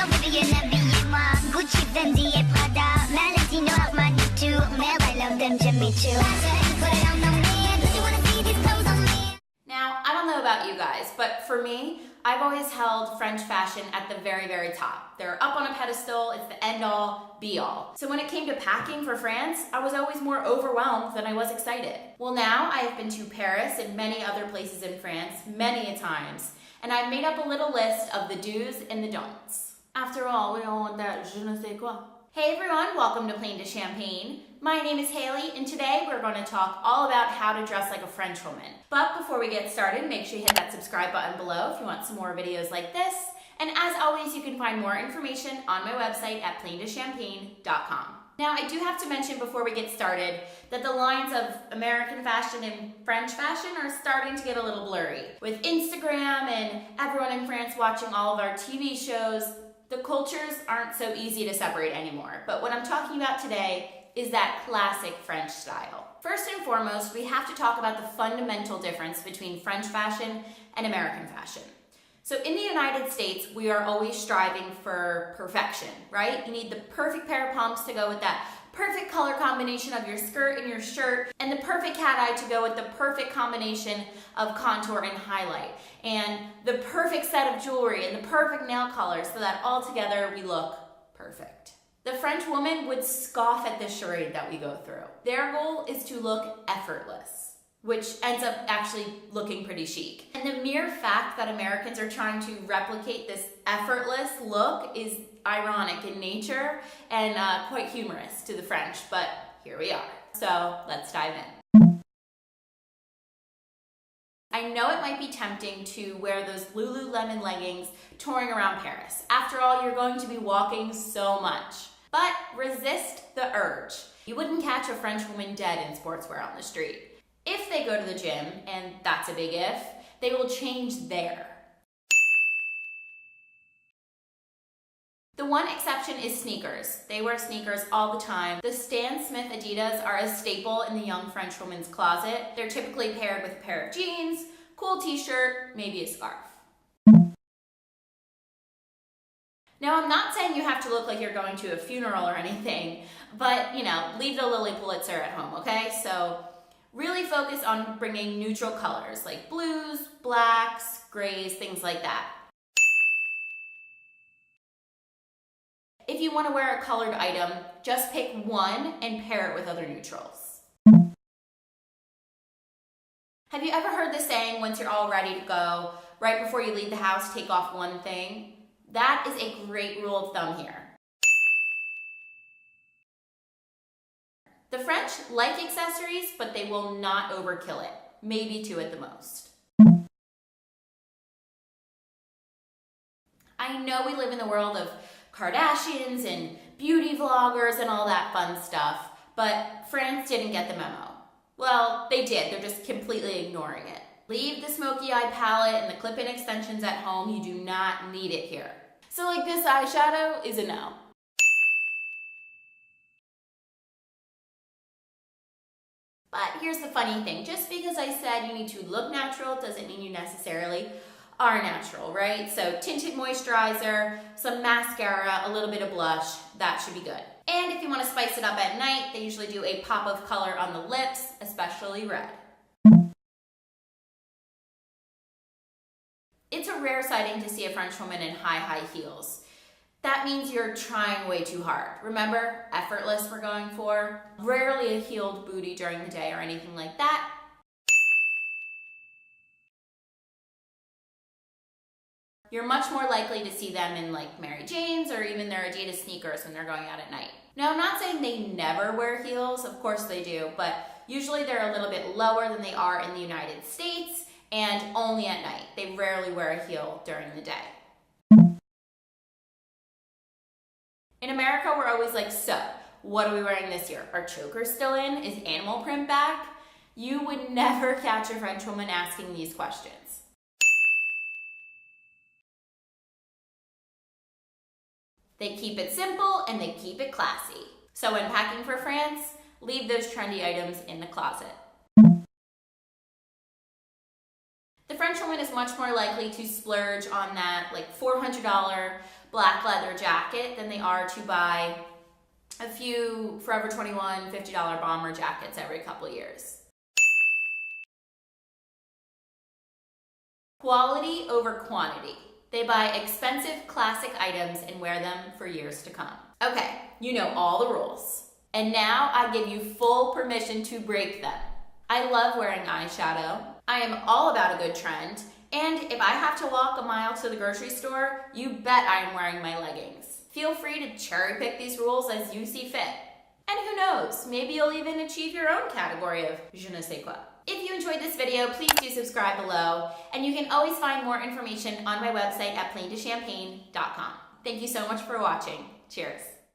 Vivian, habillez-moi. Gucci, Fendi et Prada. Valentino, Armani too. Man, I love them, Jimmy Choo. Put it on the man. Don't you wanna see these clothes on me? Now, I don't know about you guys, but for me, I've always held French fashion at the very, very top. They're up on a pedestal, it's the end-all, be-all. So when it came to packing for France, I was always more overwhelmed than I was excited. Well, now I have been to Paris and many other places in France many a times, and I've made up a little list of the do's and the don'ts. After all, we all want that je ne sais quoi. Hey everyone, welcome to Plain to Champagne. My name is Haley, and today we're going to talk all about how to dress like a French woman. But before we get started, make sure you hit that subscribe button below if you want some more videos like this. And as always, you can find more information on my website at plaintoschampagne.com. Now, I do have to mention before we get started that the lines of American fashion and French fashion are starting to get a little blurry. With Instagram and everyone in France watching all of our TV shows, the cultures aren't so easy to separate anymore. But what I'm talking about today is that classic French style. First and foremost, we have to talk about the fundamental difference between French fashion and American fashion. So in the United States, we are always striving for perfection, right? You need the perfect pair of pumps to go with that perfect color combination of your skirt and your shirt, and the perfect cat eye to go with the perfect combination of contour and highlight, and the perfect set of jewelry and the perfect nail colors so that all together we look perfect. The French woman would scoff at this charade that we go through. Their goal is to look effortless, which ends up actually looking pretty chic. And the mere fact that Americans are trying to replicate this effortless look is ironic in nature and quite humorous to the French, but here we are. So let's dive in. I know it might be tempting to wear those Lululemon leggings touring around Paris. After all, you're going to be walking so much. But resist the urge. You wouldn't catch a French woman dead in sportswear on the street. If they go to the gym, and that's a big if, they will change there. The one exception is sneakers. They wear sneakers all the time. The Stan Smith Adidas are a staple in the young French woman's closet. They're typically paired with a pair of jeans, cool t-shirt, maybe a scarf. Now, I'm not saying you have to look like you're going to a funeral or anything, but, leave the Lily Pulitzer at home, okay? So really focus on bringing neutral colors like blues, blacks, grays, things like that. If you want to wear a colored item, just pick one and pair it with other neutrals. Have you ever heard the saying, once you're all ready to go, right before you leave the house, take off one thing? That is a great rule of thumb here. The French like accessories, but they will not overkill it. Maybe two at the most. I know we live in the world of Kardashians and beauty vloggers and all that fun stuff, but France didn't get the memo. Well, they did, they're just completely ignoring it. Leave the smoky eye palette and the clip-in extensions at home, you do not need it here. So like this eyeshadow is a no. But here's the funny thing, just because I said you need to look natural doesn't mean you necessarily are natural, right? So tinted moisturizer, some mascara, a little bit of blush, that should be good. And if you want to spice it up at night, they usually do a pop of color on the lips, especially red. It's a rare sighting to see a French woman in high heels. That means you're trying way too hard. Remember, effortless we're going for. Rarely a heeled booty during the day or anything like that. You're much more likely to see them in like Mary Jane's or even their Adidas sneakers when they're going out at night. Now, I'm not saying they never wear heels, of course they do, but usually they're a little bit lower than they are in the United States and only at night. They rarely wear a heel during the day. In America, we're always like, so, what are we wearing this year? Are chokers still in? Is animal print back? You would never catch a French woman asking these questions. They keep it simple and they keep it classy. So when packing for France, leave those trendy items in the closet. The French woman is much more likely to splurge on that like $400 black leather jacket than they are to buy a few Forever 21 $50 bomber jackets every couple years. Quality over quantity. They buy expensive classic items and wear them for years to come. Okay, you know all the rules. And now I give you full permission to break them. I love wearing eyeshadow. I am all about a good trend. And if I have to walk a mile to the grocery store, you bet I am wearing my leggings. Feel free to cherry pick these rules as you see fit. And who knows, maybe you'll even achieve your own category of je ne sais quoi. If you enjoyed this video, please do subscribe below, and you can always find more information on my website at plaintochampagne.com. Thank you so much for watching. Cheers.